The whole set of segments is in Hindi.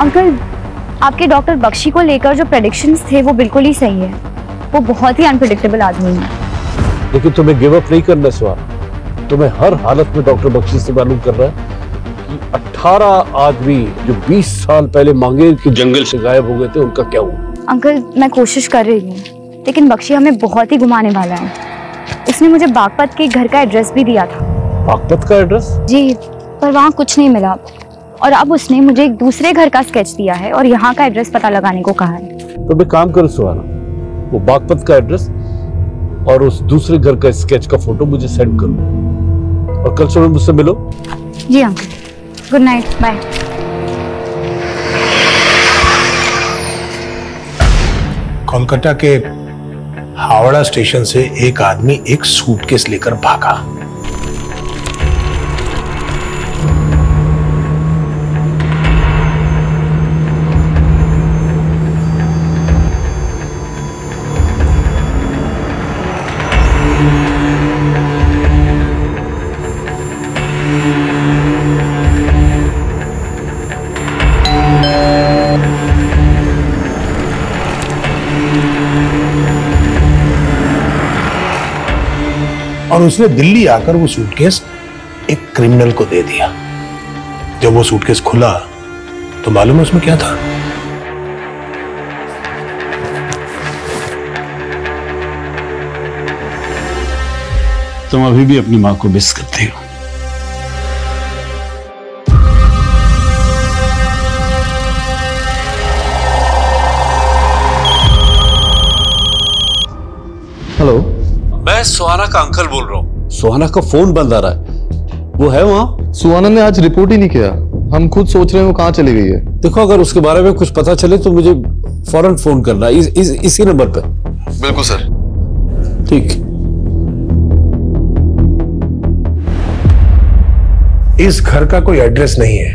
अंकल, आपके डॉक्टर बख्शी को लेकर जो प्रेडिक्शंस थे वो बिल्कुल ही सही है। वो बहुत ही अनप्रेडिक्टेबल आदमी है। लेकिन तुम्हें गिव अप नहीं करना सवाल। तुम्हें हर हालत में डॉक्टर बख्शी से मालूम कर रहा है कि 18 आदमी जो 20 साल पहले मांगेर के जंगल से गायब हो गए थे, उनका क्या हुआ? अंकल, मैं कोशिश कर रही हूँ, लेकिन बख्शी हमें बहुत ही घुमाने वाला है। उसने मुझे बागपत के घर का एड्रेस भी दिया था। बागपत का एड्रेस? जी, पर वहाँ कुछ नहीं मिला। और अब उसने मुझे एक दूसरे घर का स्केच दिया है और यहाँ का एड्रेस पता लगाने को कहा है। तो मैं काम करो सुहाना, वो बागपत का एड्रेस और उस दूसरे घर का स्केच का फोटो मुझे सेंड करो और कल सुबह मुझसे मिलो। जी uncle, good night, bye. Kolkata के हावड़ा स्टेशन से एक आदमी एक सूटकेस लेकर भागा। और उसने दिल्ली आकर वो सूटकेस एक क्रिमिनल को दे दिया। जब वो सूटकेस खुला तो मालूम है उसमें क्या था? तुम अभी भी अपनी मां को मिस करते हो। हेलो, मैं सुहाना का अंकल बोल रहा हूँ। सुहाना का फोन बंद आ रहा है। वो है वहाँ? सुहाना ने आज रिपोर्ट ही नहीं किया। हम खुद सोच रहे हैं वो कहाँ चली गई है। देखो, अगर उसके बारे में कुछ पता चले तो मुझे फौरन फोन करना इसी नंबर पे। बिल्कुल सर। ठीक। इस घर का कोई एड्रेस नहीं है,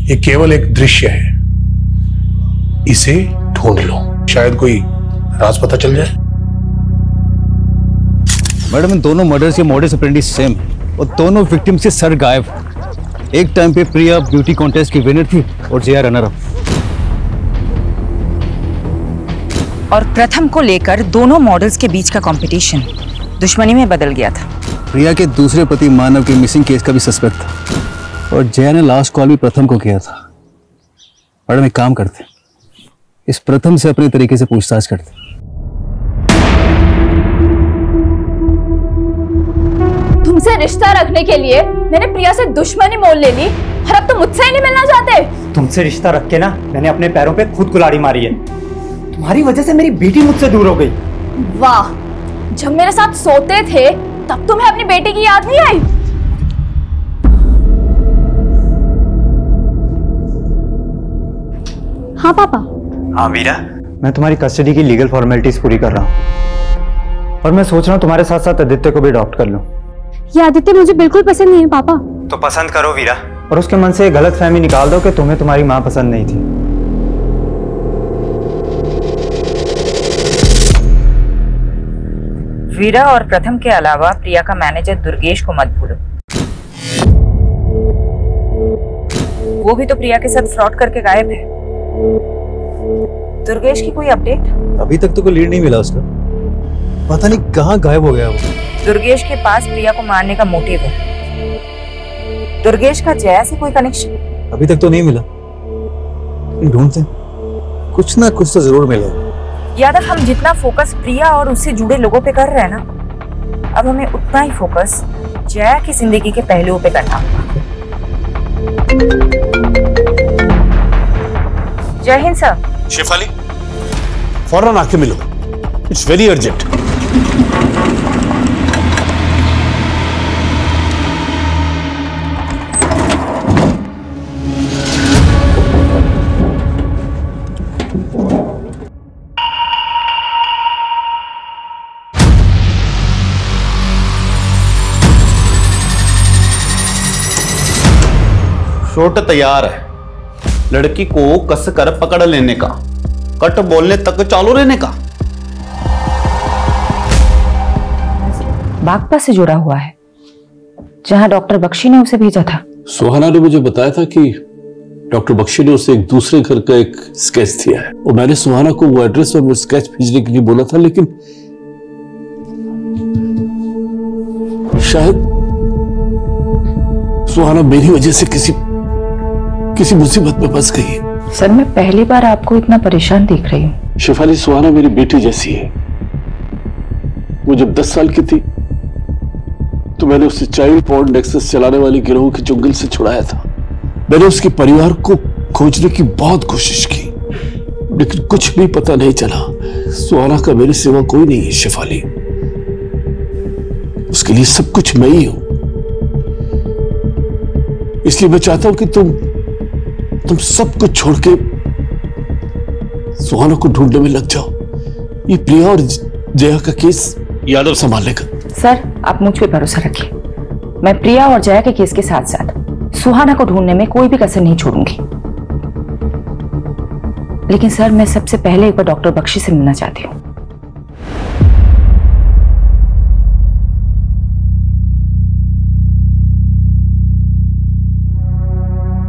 ये केवल एक दृश्य है। इसे ढूंढ लो, शायद कोई राज पता चल जाए। मैडम, इन दोनों मर्डर्स के मॉडस ऑपरेंडी सेम और दोनों विक्टिम्स के सर गायब। एक टाइम पे प्रिया ब्यूटी कॉन्टेस्ट की विनर थी और जया रनर अप। और प्रथम को लेकर दोनों मॉडल्स के बीच का कंपटीशन दुश्मनी में बदल गया था। प्रिया के दूसरे पति मानव के मिसिंग केस का भी सस्पेक्ट था और जया ने लास्ट कॉल भी प्रथम को किया था। मैडम, एक काम करते, इस प्रथम से अपने तरीके से पूछताछ करते। तुमसे रिश्ता रखने के लिए मैंने प्रिया से दुश्मनी मोल ले ली और अब तुम मुझसे ही नहीं मिलना चाहते। तुमसे रिश्ता रख के ना मैंने अपने पैरों पे खुद कुल्हाड़ी मारी है। तुम्हारी वजह से मेरी बेटी मुझसे दूर हो गई। वाह, जब मेरे साथ सोते थे तब तुम्हें अपनी बेटी की याद नहीं आई? हाँ पापा। हाँ वीरा, मैं तुम्हारी कस्टडी की लीगल फॉर्मेलिटीज पूरी कर रहा हूँ और मैं सोच रहा हूँ तुम्हारे साथ साथ आदित्य को भी अडॉप्ट कर लूँ। ये आदित्य मुझे बिल्कुल पसंद नहीं है पापा। तो पसंद करो वीरा और उसके मन से गलत फहमी निकाल दो कि तुम्हें तुम्हारी माँ पसंद नहीं थी। वीरा और प्रथम के अलावा प्रिया का मैनेजर दुर्गेश को मत भूलो। वो भी तो प्रिया के साथ फ्रॉड करके गायब है। दुर्गेश की कोई अपडेट? अभी तक तो कोई लीड नहीं मिला उसका। पता नहीं कहाँ गायब हो गया वो। दुर्गेश के पास प्रिया को मारने का मोटिव है। दुर्गेश का जया से कोई कनेक्शन? अभी तक तो नहीं मिला, ढूंढते कुछ ना कुछ तो जरूर मिलेगा। यादव, हम जितना फोकस प्रिया और उससे जुड़े लोगों पे कर रहे हैं ना, अब हमें उतना ही फोकस जया की जिंदगी के पहलुओं पे करना होगा। जय हिंद सर। शेफाली, फौरन आके मिलो, इट्स वेरी अर्जेंट। शॉट तैयार है। लड़की को कस कर पकड़ लेने का, कट बोलने तक चालू रहने का। बागपत से जुड़ा हुआ है, जहां डॉक्टर बख्शी ने उसे भेजा था। सुहाना ने मुझे बताया था कि डॉक्टर बख्शी ने उसे एक दूसरे घर का एक स्केच दिया है और मैंने सुहाना को वो एड्रेस और वो स्केच भेजने के लिए बोला था, लेकिन शायद सुहाना मेरी वजह से किसी मुसीबत में फंस गई है। सर, मैं पहली बार आपको इतना परेशान देख रही हूँ। शेफाली, सुहाना मेरी बेटी जैसी है। वो जब 10 साल की थी तो मैंने उसे चाइल्ड पॉर्न नेक्सस चलाने वाले गिरोह के चुंगल से छुड़ाया था। मैंने उसके परिवार को खोजने की बहुत कोशिश की, लेकिन कुछ भी पता नहीं चला। सुहाना का मेरे सिवा कोई नहीं है शेफाली, उसके लिए सब कुछ मैं ही हूं। इसलिए मैं चाहता हूं कि तुम सब कुछ छोड़ के सुहाना को ढूंढने में लग जाओ। ये प्रिया और जया का केस यादव संभाल लेगा। सर, आप मुझ पे भरोसा रखिए। मैं प्रिया और जया के केस के साथ साथ सुहाना को ढूंढने में कोई भी कसर नहीं छोड़ूंगी। लेकिन सर, मैं सबसे पहले एक बार डॉक्टर बख्शी से मिलना चाहती हूँ।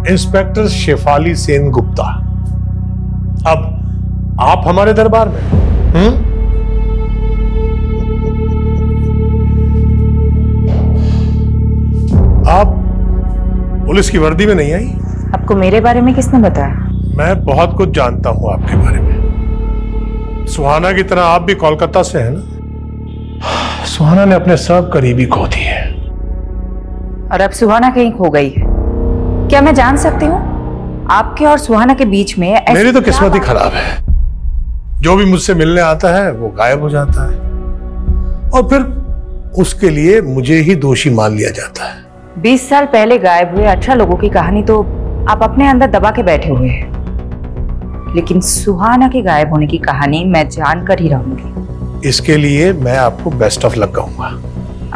इंस्पेक्टर शेफाली सेन गुप्ता, अब आप हमारे दरबार में? आप पुलिस की वर्दी में नहीं आई? आपको मेरे बारे में किसने बताया? मैं बहुत कुछ जानता हूं आपके बारे में। सुहाना की तरह आप भी कोलकाता से हैं ना? सुहाना ने अपने सब करीबी खो दिए और अब सुहाना कहीं खो गई है। क्या मैं जान सकती हूँ आपके और सुहाना के बीच में मेरी तो किस्मत ही खराब है। जो भी मुझसे मिलने आता है वो गायब हो जाता है और फिर उसके लिए मुझे ही दोषी मान लिया जाता है। 20 साल पहले गायब हुए 18 लोगों की कहानी तो आप अपने अंदर दबा के बैठे हुए हैं, लेकिन सुहाना के गायब होने की कहानी मैं जानकर ही रहूंगी। इसके लिए मैं आपको बेस्ट ऑफ लक कहूंगा।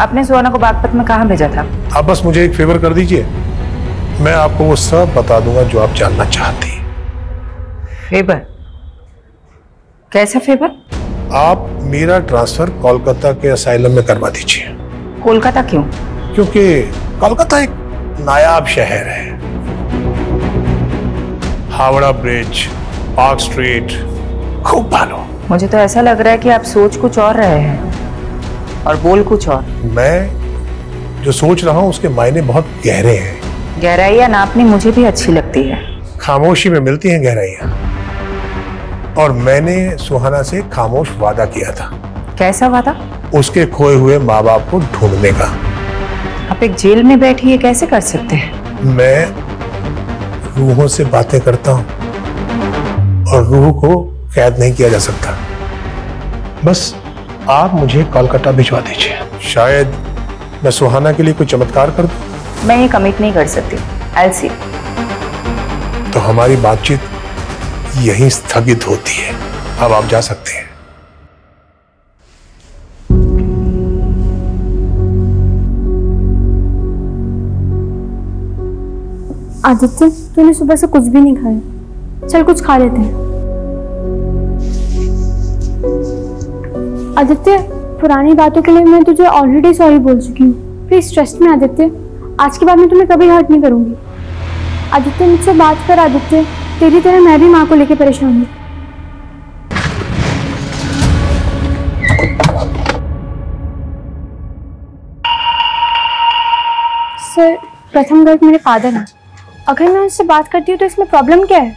आपने सुहाना को बागपत में कहां भेजा था? आप बस मुझे एक फेवर कर दीजिए, मैं आपको वो सब बता दूंगा जो आप जानना चाहती हैं। फेवर? कैसा फेवर? आप मेरा ट्रांसफर कोलकाता के असाइलम में करवा दीजिए। कोलकाता क्यों? क्योंकि कोलकाता एक नायाब शहर है। हावड़ा ब्रिज, पार्क स्ट्रीट, खूब भालो। मुझे तो ऐसा लग रहा है कि आप सोच कुछ और रहे हैं और बोल कुछ और। मैं जो सोच रहा हूं उसके मायने बहुत गहरे हैं। गहराइयां नापनी मुझे भी अच्छी लगती है। खामोशी में मिलती हैं गहराइयां। और मैंने सुहाना से खामोश वादा किया था। कैसा वादा? उसके खोए हुए माँ बाप को ढूंढने का। आप एक जेल में बैठी ये कैसे कर सकते हैं? मैं रूहों से बातें करता हूं और रूह को कैद नहीं किया जा सकता। बस आप मुझे कोलकाता भिजवा दीजिए। शायद मैं सुहाना के लिए कोई चमत्कार कर दूं। मैं ये कमिट नहीं कर सकती। I'll see। तो हमारी बातचीत यहीं स्थगित होती है। अब आप जा सकते हैं। आदित्य, तूने सुबह से कुछ भी नहीं खाया। चल कुछ खा लेते हैं। आदित्य, पुरानी बातों के लिए मैं तुझे ऑलरेडी सॉरी बोल चुकी हूँ। प्लीज ट्रस्ट में आदित्य, आज के बाद मैं तुम्हें कभी हर्ट नहीं करूंगी। आदित्य, मुझसे बात कर। आदित्य, तेरी तरह मैं भी माँ को लेकर परेशान हूँ। सर, प्रथम गर्ग मेरे फादर हैं। अगर मैं उनसे बात करती हूँ तो इसमें प्रॉब्लम क्या है?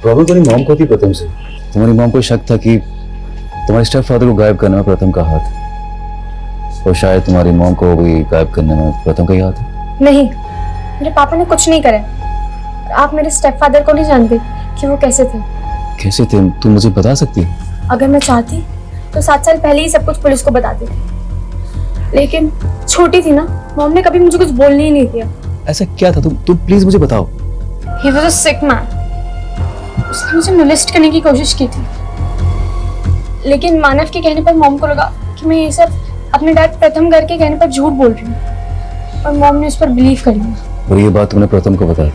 प्रॉब्लम तुम्हारी मॉम को थी प्रथम से। तुम्हारी मॉम को शक था कि तुम्हारे स्टेप फादर को गायब करने में प्रथम का हाथ, और शायद तुम्हारी मॉम को भी गायब करने में प्रथम का ही हाथ है। नहीं, मेरे पापा ने कुछ नहीं करा। आप मेरे स्टेप फादर को नहीं जानते कि वो कैसे थे। कैसे थे? तुम मुझे बता सकती हो? अगर मैं चाहती तो 7 साल पहले ही सब कुछ पुलिस को बता देती, लेकिन छोटी थी ना, मॉम ने कभी मुझे कुछ बोलने ही नहीं दिया। ऐसा क्या था? तुम प्लीज मुझे बताओ। He was a sick man। उसने मुझे मोलेस्ट करने की कोशिश की थी, लेकिन मानव के कहने पर मॉम को लगा कि मैं ये सब अपने डैड प्रथम गर्ग के कहने पर झूठ बोल रही हूँ, और मॉम ने उस पर बिलीव कर लिया। और ये बात तुमने प्रथम को बताई,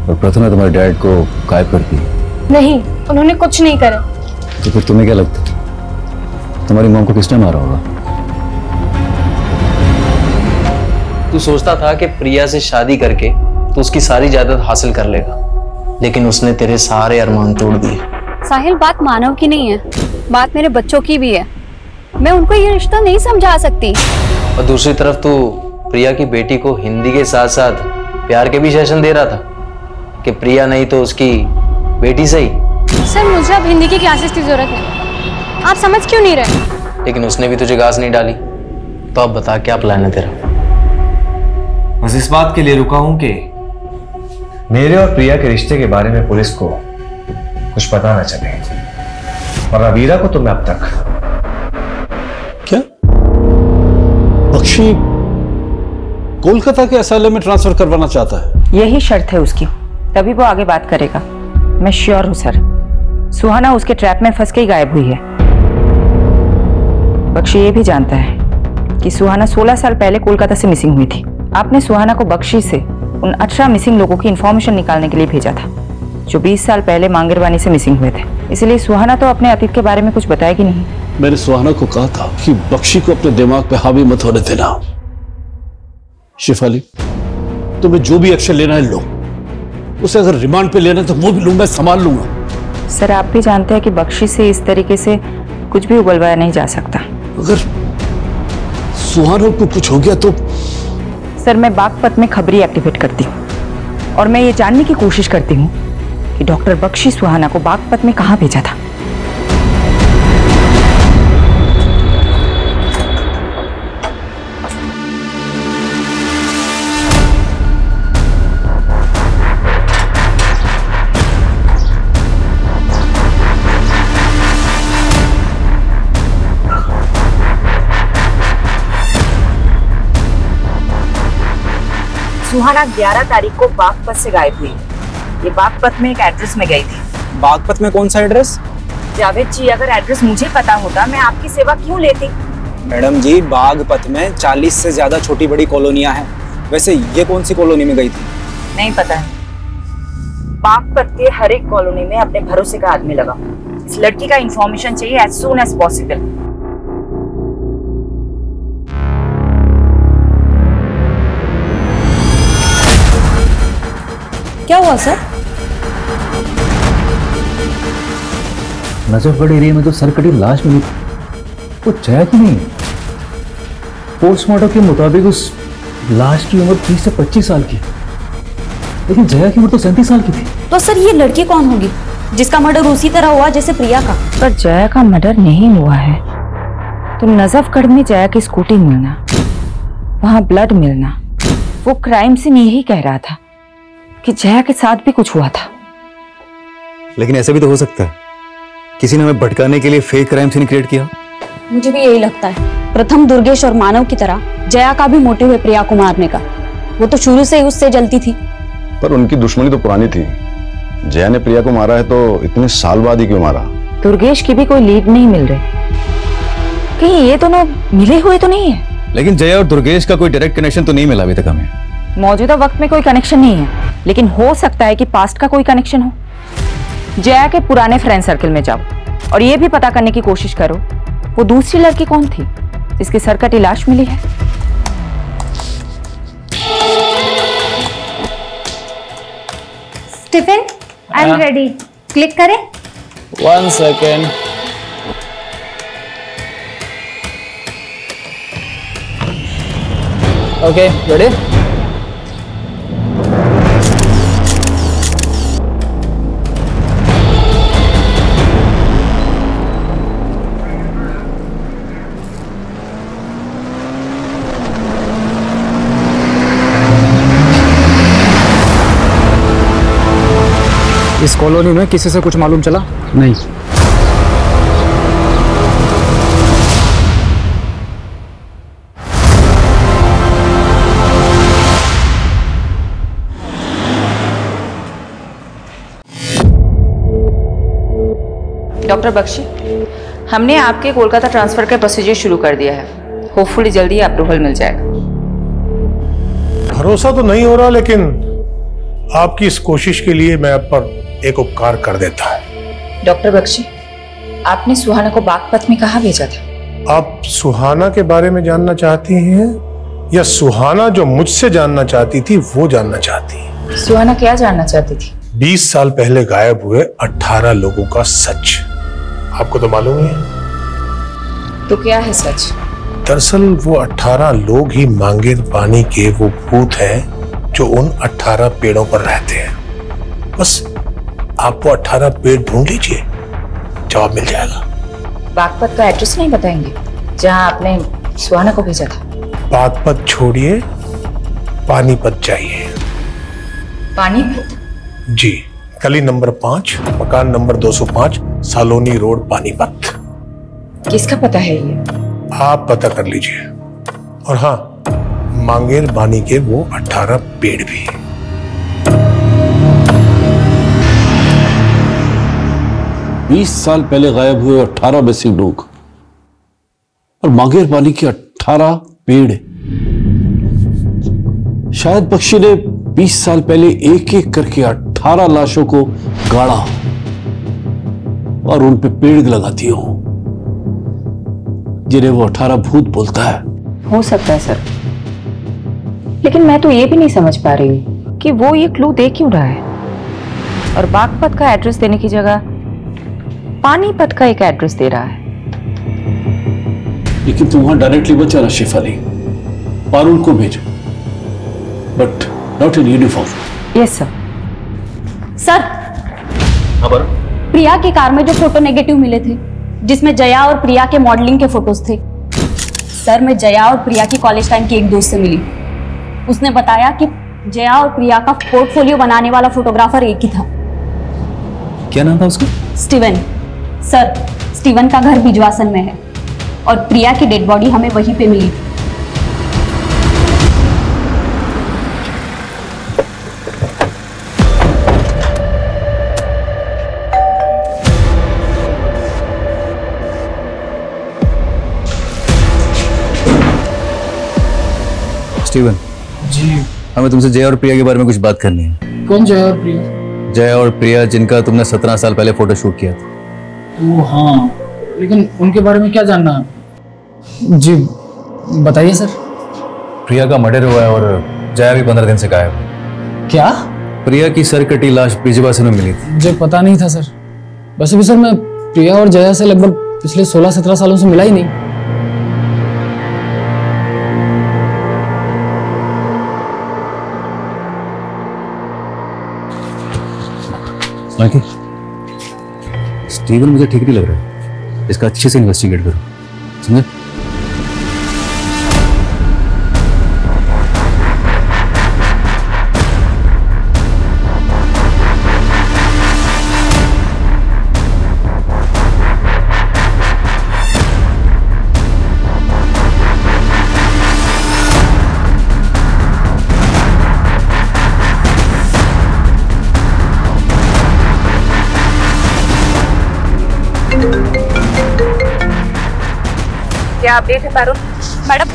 और प्रथम ने तुम्हारे डैड को गायब कर दिया? नहीं, उन्होंने कुछ नहीं करा। तो फिर तुम्हें क्या लगता है तुम्हारी मॉम को किसने मारा होगा? तू सोचता था कि प्रिया से शादी करके तो उसकी सारी जायदाद हासिल कर लेगा, लेकिन उसने तेरे सारे अरमान तोड़ दिए। साहिल, बात मानव की नहीं है, बात मेरे बच्चों की भी है। मैं उनको ये रिश्ता नहीं समझा सकती। और दूसरी तरफ तू प्रिया की बेटी को हिंदी के साथ साथ प्यार के भी सेशन दे रहा था कि प्रिया नहीं तो उसकी बेटी सही। सर, मुझे अब हिंदी की क्लासेस की जरूरत है, आप समझ क्यों नहीं रहे? लेकिन उसने भी तुझे घास नहीं डाली, तो अब बता क्या प्लान है तेरा? बस इस बात के लिए रुका हूं कि मेरे और प्रिया के रिश्ते के बारे में पुलिस को कुछ पता ना चले, और वीरा को तो मैं अब तक क्या बख्शी कोलकाता के एसाइलम में ट्रांसफर करवाना चाहता है? यही शर्त है उसकी, तभी वो आगे बात करेगा। मैं श्योर हूं सर, सुहाना उसके ट्रैप में फंस के ही गायब हुई है। बख्शी ये भी जानता है कि सुहाना 16 साल पहले कोलकाता से मिसिंग हुई थी। आपने सुहाना को बख्शी से उन 18 मिसिंग लोगों की इंफॉर्मेशन निकालने के लिए भेजा था जो 20 साल पहले मांगरवानी से मिसिंग हुए थे। इसलिए सुहाना तो अपने अतीत के बारे में कुछ बताएगी नहीं। मैंने सुहाना को कहा था कि बख्शी को अपने दिमाग पे हावी मत होने देना। शिफाली, तुम्हें जो भी एक्शन लेना है लो, उसे अगर रिमांड पे लेना है तो वो भी लूंगा, संभाल लूंगा। सर, आप भी जानते हैं कि बख्शी से इस तरीके से कुछ भी उगलवाया नहीं जा सकता। अगर सुहाना को कुछ हो गया तो? सर, मैं बागपत में खबरी एक्टिवेट करती हूँ और मैं ये जानने की कोशिश करती हूँ कि डॉक्टर बख्शी सुहाना को बागपत में कहाँ भेजा था। सुहाना 11 तारीख को बागपत से गायब हुई। ये बागपत में एक एड्रेस में गई थी। बागपत में कौन सा एड्रेस? जावेद जी, अगर एड्रेस मुझे पता होता मैं आपकी सेवा क्यों लेती? मैडम जी, बागपत में 40 से ज्यादा छोटी बड़ी कॉलोनियां हैं। वैसे ये कौन सी कॉलोनी में गई थी? नहीं पता है। बागपत के हर एक कॉलोनी में अपने भरोसे का आदमी लगा। इस लड़की का इंफॉर्मेशन चाहिए एज सून एज पॉसिबल। क्या हुआ सर? नजफगढ़ एरिया में तो सरकटी लाश मिली, वो जया की नहीं। पोस्टमार्टम के मुताबिक उस लाश की उम्र 30 से 25 साल की, लेकिन जया की उम्र तो 37 साल की थी। तो सर ये लड़की कौन होगी जिसका मर्डर उसी तरह हुआ जैसे प्रिया का? पर जया का मर्डर नहीं हुआ है तो नजफगढ़ में जया की स्कूटी मिलना, वहां ब्लड मिलना, वो क्राइम सीन यही कह रहा था कि जया के साथ भी कुछ हुआ था। लेकिन ऐसा भी तो हो सकता है किसी ने हमें भटकाने के लिए फेक क्राइम सीन क्रिएट किया। मुझे भी यही लगता है। प्रथम दुर्गेश और मानव की तरह जया का भी मोटिव है प्रिया को मारने का। वो तो शुरू से ही उससे जलती थी। पर उनकी दुश्मनी तो पुरानी थी। जया ने प्रिया को मारा है तो इतने साल बाद ही क्यों मारा? दुर्गेश की भी कोई लीड नहीं मिल रही, कहीं ये दोनों मिले हुए तो नहीं है? लेकिन जया और दुर्गेश का कोई डायरेक्ट कनेक्शन तो नहीं मिला अभी तक हमें। मौजूदा वक्त में कोई कनेक्शन नहीं है, लेकिन हो सकता है कि पास्ट का कोई कनेक्शन हो। जया के पुराने फ्रेंड सर्कल में जाओ और ये भी पता करने की कोशिश करो वो दूसरी लड़की कौन थी जिसकी सरकटी लाश मिली है। Stephen, I am ready. Click करें। 1 सेकेंड। Okay, ready? इस कॉलोनी में किसी से कुछ मालूम चला? नहीं। डॉक्टर बख्शी, हमने आपके कोलकाता ट्रांसफर का प्रोसीजर शुरू कर दिया है। होपफुली जल्दी अप्रूवल मिल जाएगा। भरोसा तो नहीं हो रहा, लेकिन आपकी इस कोशिश के लिए मैं आप पर एक उपकार कर देता हूं। डॉक्टर बख्शी, आपने सुहाना को बागपत में कहाँ भेजा था? आप सुहाना के बारे में जानना चाहती हैं या सुहाना जो मुझसे जानना चाहती थी वो जानना चाहती हैं? सुहाना क्या जानना चाहती थी? 20 साल पहले गायब हुए 18 लोगों का सच। आपको तो मालूम ही है। तो क्या है सच? दरअसल वो 18 लोग ही मांगेर पानी के वो भूत हैं जो उन 18 पेड़ों पर रहते हैं। बस आप वो 18 पेड़ ढूंढ लीजिए, जवाब मिल जाएगा। बागपत का एड्रेस नहीं बताएंगे जहां आपने सुहाना को भेजा था? बागपत छोड़िए, पानीपत चाहिए। पानीपत? जी, गली नंबर 5, मकान नंबर 205, सालोनी रोड, पानीपत। किसका पता है ये? आप पता कर लीजिए। और हाँ, मांगेर बानी के वो 18 पेड़ भी। बीस साल पहले गायब हुए 18 मिसिंग लोग और मांगेर पानी के 18 पेड़। शायद बख्शी ने 20 साल पहले एक एक करके 18 लाशों को गाड़ा और उन पे पेड़ लगा दिए हो, जिन्हें वो 18 भूत बोलता है। हो सकता है सर, लेकिन मैं तो ये भी नहीं समझ पा रही हूँ कि वो ये क्लू दे क्यों रहा है और बागपत का एड्रेस देने की जगह पानीपत का एक एड्रेस दे रहा है। लेकिन तुम वहां डायरेक्टली मत जाना शेफाली, पारुल को भेजो, but not in uniform. Yes sir. Sir, Priya की कार में जो फोटो नेगेटिव मिले थे, जिसमें जया और प्रिया के मॉडलिंग के फोटोज थे, सर मैं जया और प्रिया की कॉलेज टाइम की एक दोस्त से मिली। उसने बताया कि जया और प्रिया का पोर्टफोलियो बनाने वाला फोटोग्राफर एक ही था। क्या नाम था उसका? स्टीवन। सर, स्टीवन का घर बिजवासन में है और प्रिया की डेड बॉडी हमें वहीं पे मिली थी। स्टीवन जी, हमें तुमसे जया और प्रिया के बारे में कुछ बात करनी है। कौन जया और प्रिया? जया और प्रिया जिनका तुमने 17 साल पहले फोटो शूट किया था। ओ हाँ, लेकिन उनके बारे में क्या जानना है? जी बताइए सर। प्रिया का मर्डर हुआ है और जया भी 15 दिन से गायब है। क्या? प्रिया की सर कटी लाश बिजवासन में मिली थी। मुझे पता नहीं था सर। वैसे भी सर मैं प्रिया और जया से लगभग पिछले 16-17 सालों से मिला ही नहीं। माइकी, स्टीवन मुझे ठीक नहीं लग रहा है, इसका अच्छे से इन्वेस्टिगेट करो, समझे? क्या अपडेट है पारुल? मैडम,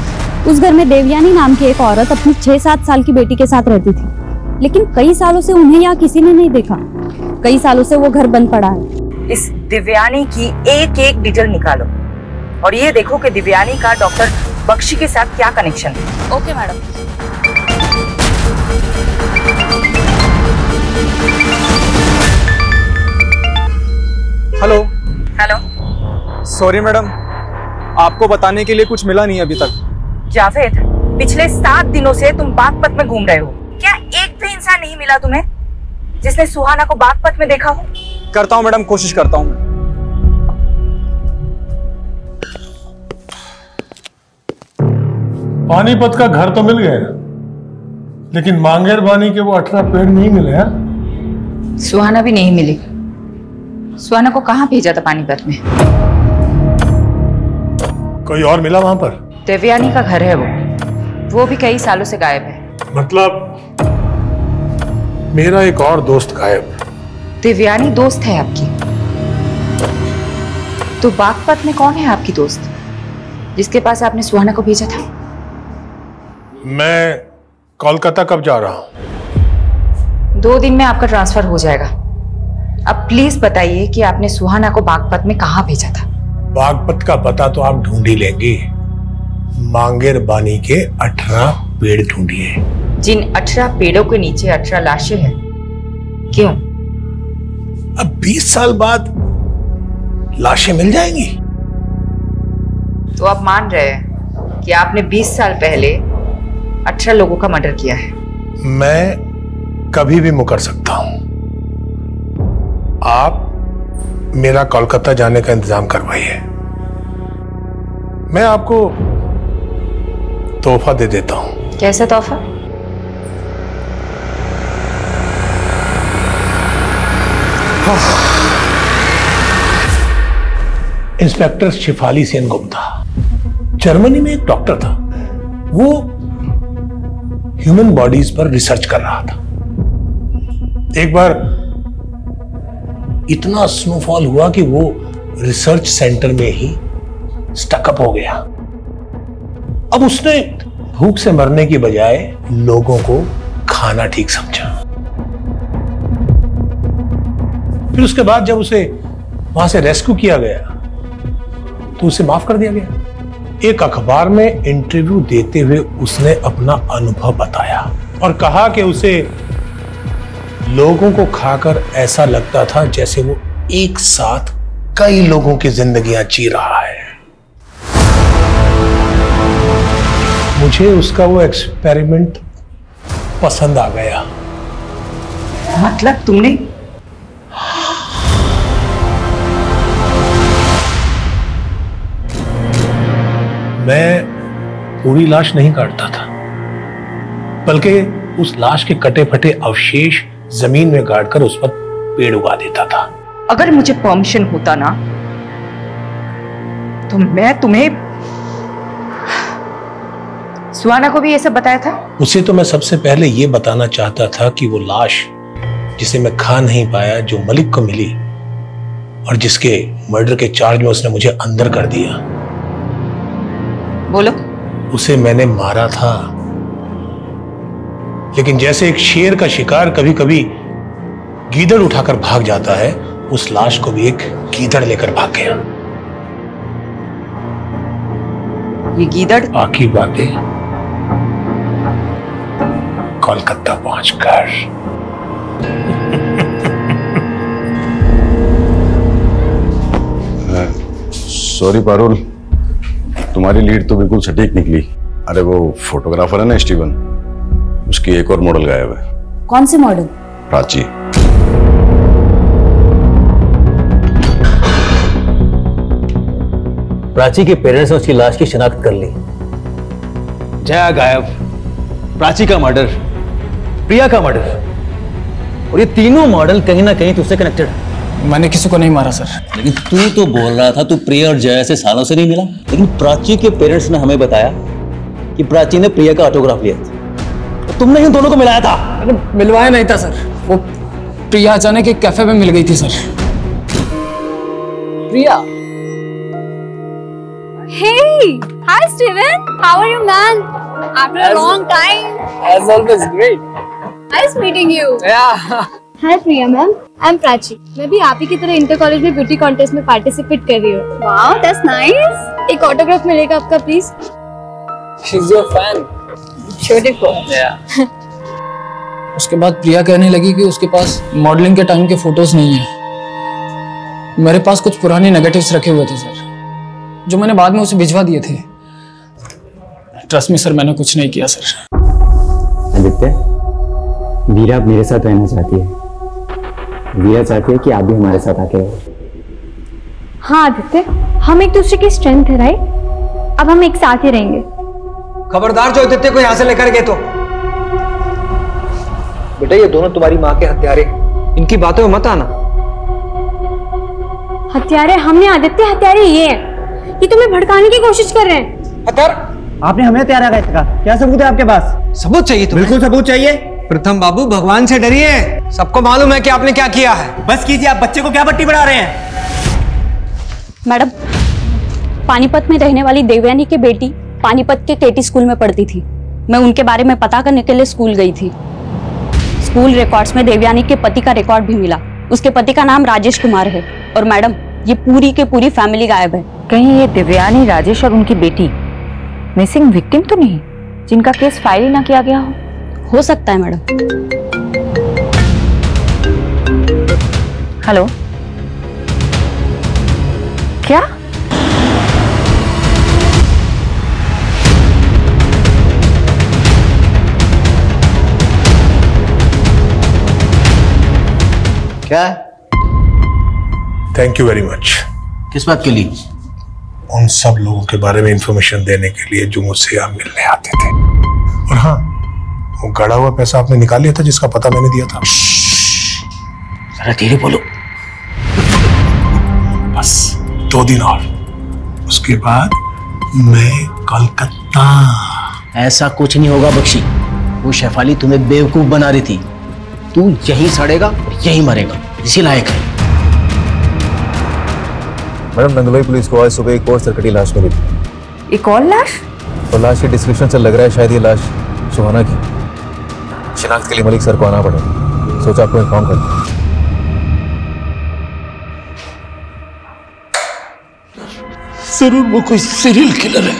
उस घर में देवयानी नाम की एक औरत अपनी 6-7 साल की बेटी के साथ रहती थी, लेकिन कई सालों से उन्हें यहाँ किसी ने नहीं देखा। कई सालों से वो घर बंद पड़ा है। इस दिव्यानी की एक एक डिटेल निकालो और ये देखो कि दिव्यानी का डॉक्टर बख्शी के साथ क्या कनेक्शन है। Okay madam. Hello. Hello. Sorry madam, आपको बताने के लिए कुछ मिला नहीं अभी तक। जावेद, पिछले 7 दिनों से तुम बागपत में घूम रहे हो, क्या एक भी इंसान नहीं मिला तुम्हें जिसने सुहाना को बागपत में देखा हो? करता हूँ मैडम, कोशिश करता हूँ। पानीपत का घर तो मिल गया, लेकिन मांगेर बानी के वो 18 पेड़ नहीं मिले हैं। सुहाना भी नहीं मिली। सुहाना को कहाँ भेजा था पानीपत में? कोई और मिला वहां पर? देवयानी का घर है वो भी कई सालों से गायब है। मतलब मेरा एक और दोस्त गायब। देवयानी दोस्त है आपकी? तो बागपत में कौन है आपकी दोस्त जिसके पास आपने सुहाना को भेजा था? मैं कोलकाता कब जा रहा हूं? 2 दिन में आपका ट्रांसफर हो जाएगा। अब प्लीज बताइए कि आपने सुहाना को बागपत में कहाँ भेजा था? बागपत का पता तो आप ढूंढ ही लेंगे। मांगेर बानी के 18 पेड़ ढूंढिए। जिन 18 पेड़ों के नीचे 18 लाशें हैं, क्यों? अब 20 साल बाद लाशें मिल जाएंगी। तो आप मान रहे हैं कि आपने 20 साल पहले 18 लोगों का मर्डर किया है? मैं कभी भी मुकर सकता हूं। आप मेरा कोलकाता जाने का इंतजाम करवाइए, मैं आपको तोहफा दे देता हूं। कैसा तोहफा? इंस्पेक्टर शिफाली सेन गुप्ता, जर्मनी में एक डॉक्टर था। वो ह्यूमन बॉडीज पर रिसर्च कर रहा था। एक बार इतना स्नोफॉल हुआ कि वो रिसर्च सेंटर में ही स्टकअप हो गया। अब उसने भूख से मरने की बजाय लोगों को खाना ठीक समझा। फिर उसके बाद जब उसे वहां से रेस्क्यू किया गया तो उसे माफ कर दिया गया। एक अखबार में इंटरव्यू देते हुए उसने अपना अनुभव बताया और कहा कि उसे लोगों को खाकर ऐसा लगता था जैसे वो एक साथ कई लोगों की जिंदगियां जी रहा है। मुझे उसका वो एक्सपेरिमेंट पसंद आ गया। मतलब तुमने? मैं पूरी लाश नहीं काटता था, बल्कि उस लाश के कटे फटे अवशेष जमीन में गाड़कर उस पर पेड़ उगा देता था। अगर मुझे परमिशन होता ना तो मैं तुम्हें सुहाना को भी ये सब बताया था। उसे तो मैं सबसे पहले ये बताना चाहता था कि वो लाश जिसे मैं खा नहीं पाया, जो मलिक को मिली और जिसके मर्डर के चार्ज में उसने मुझे अंदर कर दिया, बोलो। उसे मैंने मारा था, लेकिन जैसे एक शेर का शिकार कभी कभी गीदड़ उठाकर भाग जाता है, उस लाश को भी एक गीदड़ लेकर भाग गया। ये गीदड़? बाकी बातें कोलकाता पहुंचकर। सॉरी पारुल, तुम्हारी लीड तो बिल्कुल सटीक निकली। अरे वो फोटोग्राफर है ना स्टीवन, उसकी एक और मॉडल गायब है। कौन सी मॉडल? प्राची। प्राची के पेरेंट्स ने उसकी लाश की शिनाख्त कर ली। जया गायब, प्राची का मर्डर, प्रिया का मर्डर, और ये तीनों मॉडल कहीं ना कहीं तुझसे कनेक्टेड है। मैंने किसी को नहीं मारा सर। लेकिन तू तो बोल रहा था तू प्रिया और जया से सालों से नहीं मिला, लेकिन प्राची के पेरेंट्स ने हमें बताया कि प्राची ने प्रिया का ऑटोग्राफ लिया था। तो तुमने इन दोनों को मिलाया था? अरे मिलवाया नहीं था सर, वो प्रिया अचानक एक कैफे में मिल गई थी sir. Priya. Hey, hi Steven. How are you, man? After a long time. As always, great. Nice meeting you. Yeah. Hi Priya ma'am, I'm Prachi. मैं भी आप ही की तरह इंटर कॉलेज में ब्यूटी कॉन्टेस्ट में पार्टिसिपेट कर रही हूँ। Wow, that's nice. एक ऑटोग्राफ मिलेगा आपका please? She's your fan. Beautiful. Yeah. उसके बाद प्रिया कहने लगी कि उसके पास मॉडलिंग के टाइम के फोटोज नहीं है। मेरे पास कुछ पुराने नेगेटिव्स रखे हुए थे सर, जो मैंने बाद में उसे भिजवा दिए थे। ट्रस्ट मी सर, मैंने कुछ नहीं किया सर। आदित्य, वीरा अब मेरे साथ रहना चाहती है। वीरा चाहती है कि आप भी हमारे साथ आके रहो। हाँ आदित्य, हम एक दूसरे की स्ट्रेंथ है, राइट? अब हम एक साथ ही रहेंगे। खबरदार जो आदित्य को यहाँ से लेकर गए तो। बेटा ये दोनों तुम्हारी माँ के हत्यारे, इनकी बातों में मत आना। हत्यारे हमने आदित्य, हत्यारे ये हैं। ये तुम्हें भड़काने की कोशिश कर रहे हैं। हत्यार? आपने हमें हत्यारा कहा, क्या सबूत है आपके पास? सबूत चाहिए तुम्हें? बिल्कुल सबूत चाहिए। प्रथम बाबू, भगवान से डरिए, सबको मालूम है कि आपने क्या किया है। बस कीजिए, आप बच्चे को क्या पट्टी बढ़ा रहे हैं? मैडम, पानीपत में रहने वाली देवयानी की बेटी पानीपत के केटी स्कूल में पढ़ती थी। मैं उनके बारे में पता करने के लिए स्कूल गई थी। स्कूल रिकॉर्ड्स में देवयानी के पति का रिकॉर्ड भी मिला। उसके पति का नाम राजेश कुमार है। और मैडम, ये पूरी के पूरी फैमिली गायब है। कहीं ये देवयानी, राजेश और उनकी बेटी मिसिंग विक्टिम तो नहीं, जिनका केस फाइल ही ना किया गया हो? हो सकता है मैडम। हेलो, क्या? क्या है? Thank you very much. किस बात के लिए? उन सब लोगों के बारे में इंफॉर्मेशन देने के लिए जो मुझसे यहाँ मिलने आते थे। और हाँ, वो गड़ा हुआ पैसा आपने निकाल लिया था जिसका पता मैंने दिया था। जरा धीरे बोलो। बस 2 दिन और, उसके बाद मैं कोलकाता। ऐसा कुछ नहीं होगा बख्शी। वो शेफाली तुम्हें बेवकूफ बना रही थी। तू यहीं सड़ेगा और यहीं मरेगा, इसी लायक है। मैडम, नंगलोई पुलिस को आज सुबह एक और सरकटी लाश मिली थी। एक और लाश? और लाश के डिस्क्रिप्शन से लग रहा है शायद ये लाश सुहाना की। शिनाख्त के लिए मलिक सर को आना पड़ेगा। सोचा आपको इन्फॉर्म कर दूं। जरूर वो कोई सीरियल किलर है।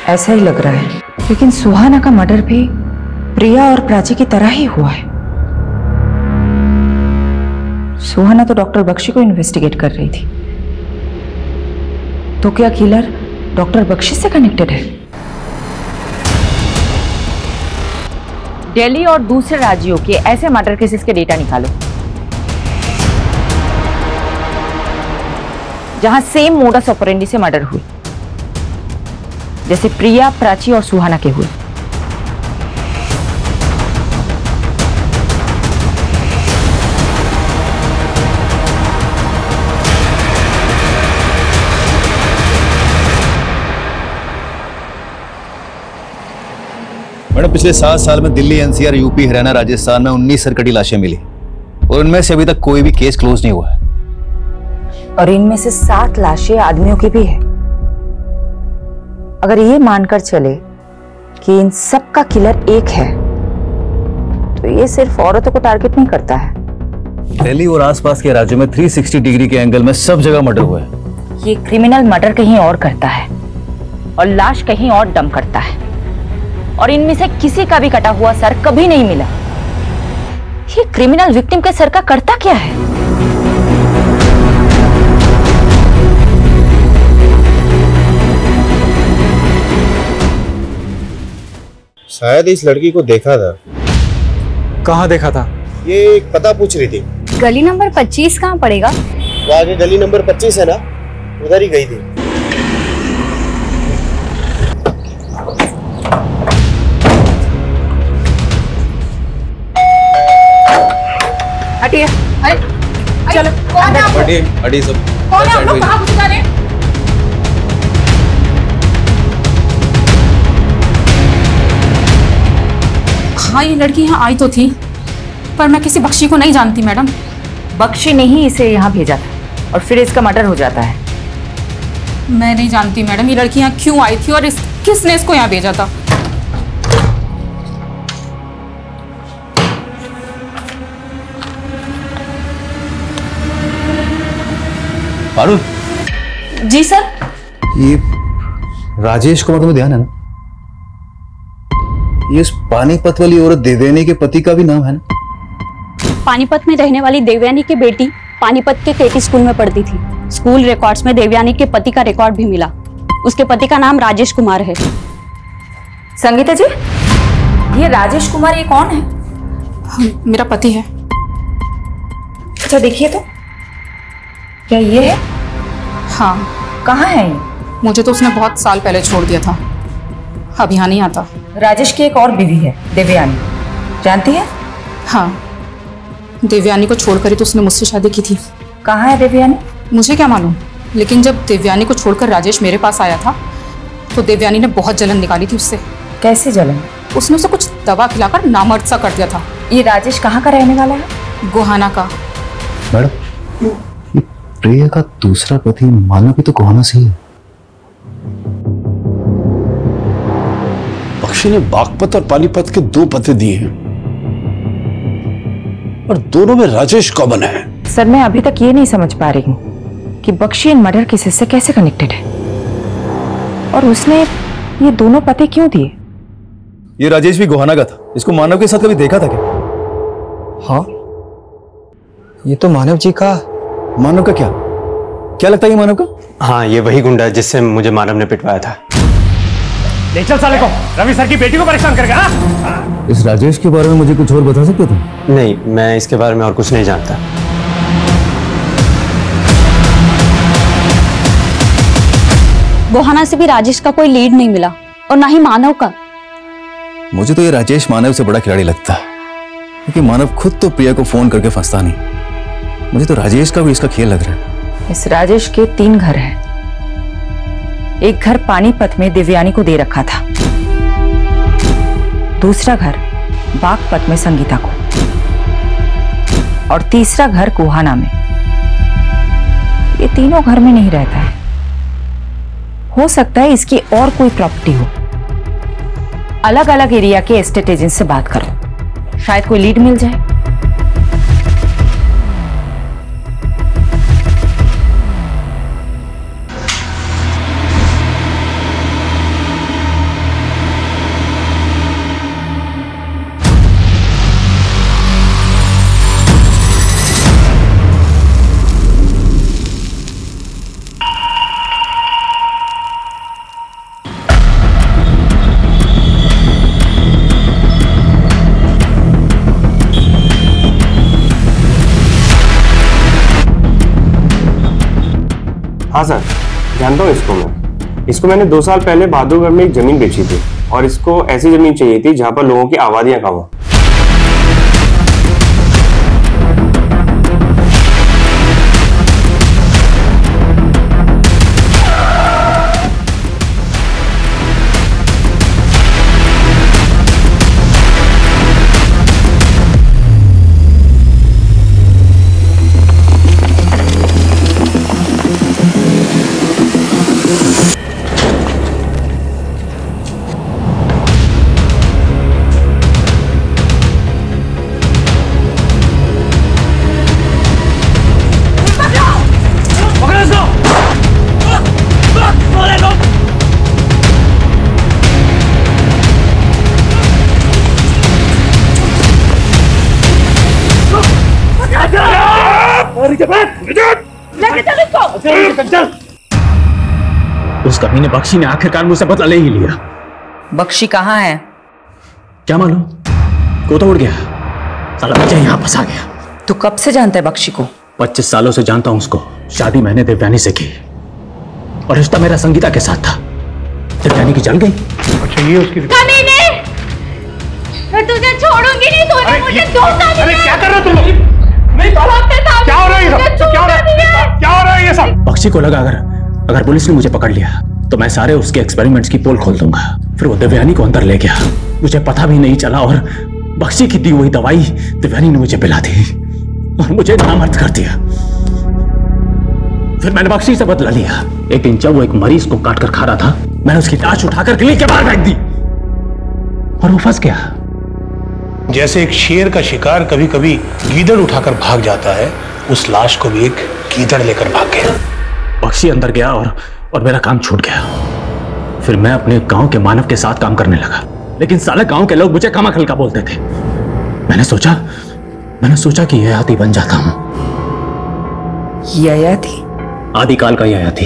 ऐसा ही लग रहा है, लेकिन सुहाना का मर्डर भी प्रिया और प्राची की तरह ही हुआ है। सुहाना तो डॉक्टर बख्शी को इन्वेस्टिगेट कर रही थी, तो क्या किलर डॉक्टर बख्शी से कनेक्टेड है? दिल्ली और दूसरे राज्यों के ऐसे मर्डर केसेस के डेटा निकालो जहां सेम मोडस ऑपरेंडी से मर्डर हुए, जैसे प्रिया, प्राची और सुहाना के हुए। मैडम, पिछले 7 साल में दिल्ली, एनसीआर, यूपी, हरियाणा, राजस्थान में 19 सरकटी लाशें मिली और उनमें से अभी तक कोई भी केस क्लोज नहीं हुआ है। और इनमें से 7 लाशें आदमियों की भी है। अगर ये मानकर चले कि इन सब का किलर एक है, तो ये सिर्फ औरतों को टारगेट नहीं करता है। दिल्ली और आसपास के राज्यों में 360 डिग्री के एंगल में सब जगह मर्डर हुआ है। ये क्रिमिनल मर्डर कहीं और करता है और लाश कहीं और डंप करता है, और इनमें से किसी का भी कटा हुआ सर कभी नहीं मिला। ये क्रिमिनल विक्टिम के सर का करता क्या है? शायद इस लड़की को देखा था। कहाँ देखा था? ये एक पता पूछ रही थी। गली नंबर 25 कहाँ पड़ेगा? वो आगे गली नंबर 25 है ना, उधर ही गई थी। हटिए। चलो, कौन है आप लोग? हटिए सब। कौन है आप लोग? कहाँ घुस जा रहे हैं? हाँ, ये लड़की यहाँ आई तो थी, पर मैं किसी बख्शी को नहीं जानती मैडम। बख्शी ने ही इसे यहाँ भेजा था और फिर इसका मर्डर हो जाता है। मैं नहीं जानती मैडम, ये लड़की यहाँ क्यों आई थी और किसने इसको यहाँ भेजा था। पारुल। जी सर। ये राजेश कुमार, तुम्हें ध्यान है ना? ये इस पानीपत वाली औरत देवयानी के पति का भी नाम है ना? पानीपत में रहने वाली देवयानी की बेटी पानीपत के केटी स्कूल में पढ़ती थी। स्कूल रिकॉर्ड्स में देवयानी के पति का रिकॉर्ड भी मिला। उसके पति का नाम राजेश कुमार है। संगीता जी, ये राजेश कुमार ये कौन है? मेरा पति है। अच्छा देखिए तो, क्या ये है? हाँ। कहाँ है ये? मुझे तो उसने बहुत साल पहले छोड़ दिया था, अब यहाँ नहीं आता। राजेश की एक और बीवी है, देवयानी, जानती है? हाँ, देवयानी को छोड़कर ही तो उसने मुझसे शादी की थी। कहाँ है देवयानी? मुझे क्या मालूम, लेकिन जब देवयानी को छोड़कर राजेश मेरे पास आया था तो देवयानी ने बहुत जलन निकाली थी उससे। कैसी जलन? उसने उसे कुछ दवा खिलाकर नामर्द सा कर दिया था। ये राजेश कहाँ का रहने वाला है? गोहाना का। मैडम, ये प्रिया का दूसरा पति मानो भी तो गोहाना से ही है। बख्शी ने बागपत और पानीपत के 2 पते दिए हैं और दोनों में राजेश कॉमन है। सर, मैं अभी तक ये नहीं समझ पा रही हूँ कि बख्शी इन मर्डर केसेस से कैसे कनेक्टेड है और उसने ये दोनों पते क्यों दिए। ये राजेश भी गोहाना का था। इसको मानव के साथ कभी देखा था क्या? हाँ, ये तो मानव जी का। मानव का क्या? क्या लगता है ये मानव का? हाँ, ये वही गुंडा है जिससे मुझे मानव ने पिटवाया था। ले चल साले को, रवि सर की बेटी को परेशान कर गया। इस राजेश के बारे में मुझे कुछ और बता सकते तुम? नहीं, मैं इसके बारे में और कुछ नहीं जानता। गोहाना से भी राजेश का कोई लीड नहीं मिला और ना ही मानव का। मुझे तो ये राजेश मानव से बड़ा खिलाड़ी लगता है, क्योंकि मानव खुद तो प्रिया को फोन करके फंसता नहीं। मुझे तो राजेश का भी इसका खेल लग रहा है। इस राजेश के 3 घर हैं। एक घर पानीपत में दिव्यानी को दे रखा था, दूसरा घर बागपत में संगीता को, और तीसरा घर गोहाना में। ये तीनों घर में नहीं रहता है। हो सकता है इसकी और कोई प्रॉपर्टी हो। अलग अलग एरिया के एस्टेट एजेंट से बात करो, शायद कोई लीड मिल जाए। हाँ सर, जानता हूँ इसको मैं। इसको मैंने 2 साल पहले बहादुरगढ़ में एक जमीन बेची थी और इसको ऐसी जमीन चाहिए थी जहाँ पर लोगों की आबादियाँ कम हो। उस कमीने बख्शी ने आखिरकार मुझसे बदला ले ही लिया। बख्शी कहाँ है? क्या मालूम, को तो उड़ गया। साला बच्चा यहाँ फंसा गया। तू कब से जानता है बख्शी को? 25 सालों से जानता हूँ उसको। शादी मैंने दिव्यानी से की और रिश्ता मेरा संगीता के साथ था। दिव्यानी की जल गई। अच्छा, ये उसकी कमीने, मैं तुझे छोड़ूंगी नहीं। तूने मुझे धोखा दिया। अरे क्या कर रहे हो तुम लोग? क्या हो रहा है ये सब? क्या हो रहा है ये सब? बख्शी को लगा अगर पुलिस ने मुझे पकड़ लिया तो मैं सारे उसके एक्सपेरिमेंट्स की पोल खोल दूंगा। फिर वो दिव्यानी को अंदर ले गया, मुझे पता भी नहीं चला और बख्शी की दी हुई दवाई दिव्यानी ने मुझे पिला दी और मुझे नामर्द कर दिया। फिर मैंने बख्शी से बदला लिया। एक दिन जब वो एक मरीज को काट कर खा रहा था, मैंने उसकी लाश उठाकर गली के बाहर फेंक दी और वो फंस गया। जैसे एक शेर का शिकार कभी कभी गीदड़ उठाकर भाग जाता है, उस लाश को भी एक गीदड़ लेकर भाग गया। बख्शी अंदर गया और मेरा काम छूट गया। फिर मैं अपने गांव के मानव के साथ काम करने लगा, लेकिन साले गांव के लोग मुझे कमाखल का बोलते थे। मैंने सोचा कि ययाति बन जाता हूं। ययाति? आदिकाल का ययाति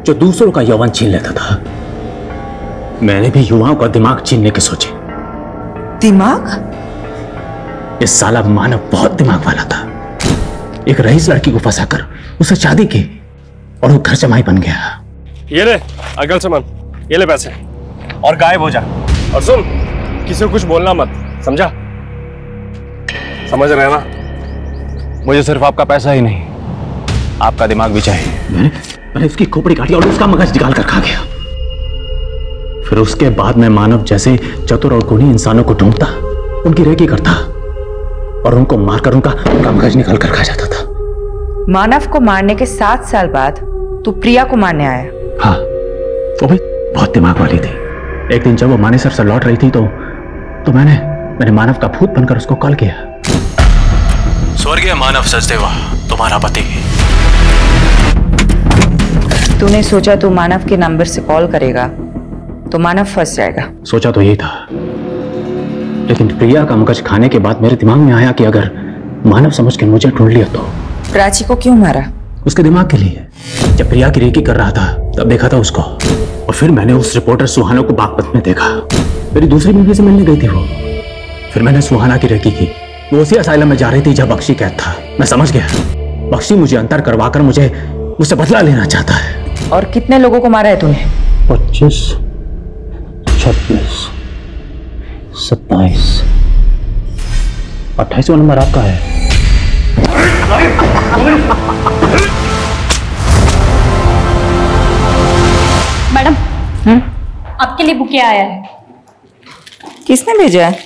जो दूसरों का यौवन छीन लेता था। मैंने भी युवाओं का दिमाग छीनने के सोचे। दिमाग? इस साला मानव बहुत दिमाग वाला था। एक रईस लड़की को फंसाकर उसे शादी की और वो घर जमाई बन गया। ये ले अगल सामान, ये ले पैसे और गायब हो जा। और सुन, किसी को कुछ बोलना मत, समझा? समझ रहे ना? मुझे सिर्फ आपका पैसा ही नहीं, आपका दिमाग भी चाहिए। मैंने उसकी खोपड़ी काटी और उसका मगज निकाल कर खा गया। फिर उसके बाद मैं मानव जैसे चतुर और गुणी इंसानों को ढूंढता, उनकी रेकी करता और उनको मारकर उनका मगज निकाल कर खा जाता था। मानव को मारने के 7 साल बाद तू प्रिया को मारने आया? हाँ, वो भी बहुत दिमाग वाली थी। एक दिन जब वो मानेसर से लौट रही थी तो मैंने मानव का भूत बनकर उसको कॉल किया। स्वर्गीय मानव सचदेवा, तुम्हारा पति। तूने सोचा तू मानव के नंबर से कॉल करेगा तो मानव फंस जाएगा। सोचा तो यही था, लेकिन प्रिया का मगज खाने के बाद मेरे दिमाग में आया कि अगर मानव समझ के मुझे ढूंढ लिया तो। प्राची को क्यों मारा? उसके दिमाग के लिए। जब प्रिया की रेकी कर रहा था तब देखा था उसको, और फिर मैंने उस रिपोर्टर सुहाना को बागपत में देखा। मेरी दूसरी बीवी से मिलने गई थी वो। फिर मैंने सुहाना की रेकी की। वो उसी असाइलम में जा रही थी जब बख्शी कैद था। मैं समझ गया, बख्शी मुझे अंतर करवाकर मुझसे बदला लेना चाहता है। और कितने लोगों को मारा है तूने? 25, 26, 27, 28वां नंबर आपका है। मैडम, आपके लिए बुके आया है। किसने भेजा है?